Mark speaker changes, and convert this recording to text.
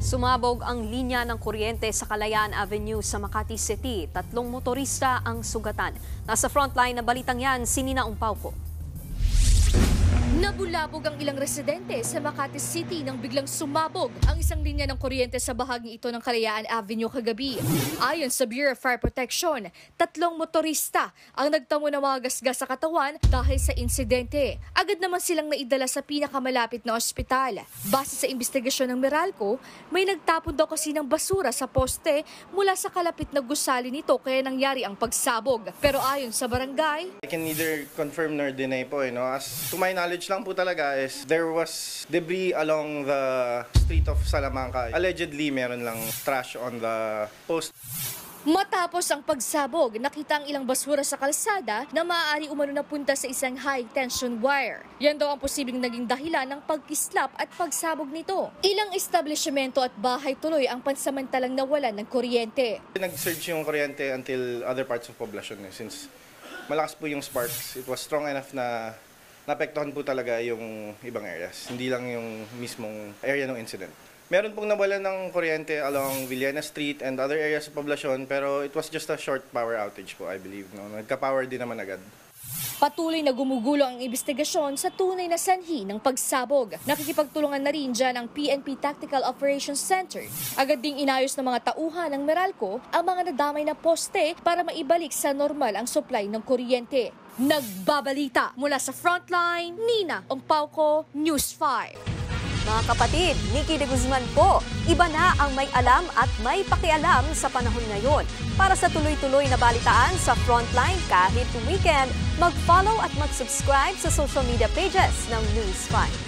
Speaker 1: Sumabog ang linya ng kuryente sa Kalayaan Avenue sa Makati City. 3 motorista ang sugatan. Nasa frontline na balitang yan, si Nina Umpauco.
Speaker 2: Nabulabog ang ilang residente sa Makati City nang biglang sumabog ang isang linya ng kuryente sa bahaging ito ng Kalayaan Avenue kagabi. Ayon sa Bureau of Fire Protection, 3 motorista ang nagtamo ng mga gasgas sa katawan dahil sa insidente. Agad naman silang naidala sa pinakamalapit na ospital. Base sa investigasyon ng Meralco, may nagtapon daw kasi ng basura sa poste mula sa kalapit na gusali nito kaya nangyari ang pagsabog. Pero ayon sa barangay,
Speaker 3: I can neither confirm nor deny po. As to my knowledge lang po talaga is there was debris along the street of Salamanca. Allegedly, meron lang trash on the post.
Speaker 2: matapos ang pagsabog, nakita ang ilang basura sa kalsada na maaari umano na punta sa isang high-tension wire. Yan daw ang posibleng naging dahilan ng pagkislap at pagsabog nito. Ilang establishmento at bahay tuloy ang pansamantalang nawalan ng kuryente.
Speaker 3: Nag-surge yung kuryente until other parts of population since malakas po yung sparks. It was strong enough na naapektuhan po talaga yung ibang areas, hindi lang yung mismong area ng incident. Meron pong nawalan ng kuryente along Villena Street and other areas of poblasyon, pero it was just a short power outage po, I believe. Nagka-power din naman agad.
Speaker 2: Patuloy na gumugulo ang investigasyon sa tunay na sanhi ng pagsabog. Nakikipagtulungan na rin dyan ang PNP Tactical Operations Center. Agad ding inayos ng mga tauhan ng Meralco ang mga nadamay na poste para maibalik sa normal ang supply ng kuryente. Nagbabalita mula sa Frontline, Nina Umpauco, News 5.
Speaker 1: Mga kapatid, Nikki de Guzman po. Iba na ang may alam at may pakialam sa panahon ngayon. Para sa tuloy-tuloy na balitaan sa Frontline kahit weekend, mag-follow at mag-subscribe sa social media pages ng News 5.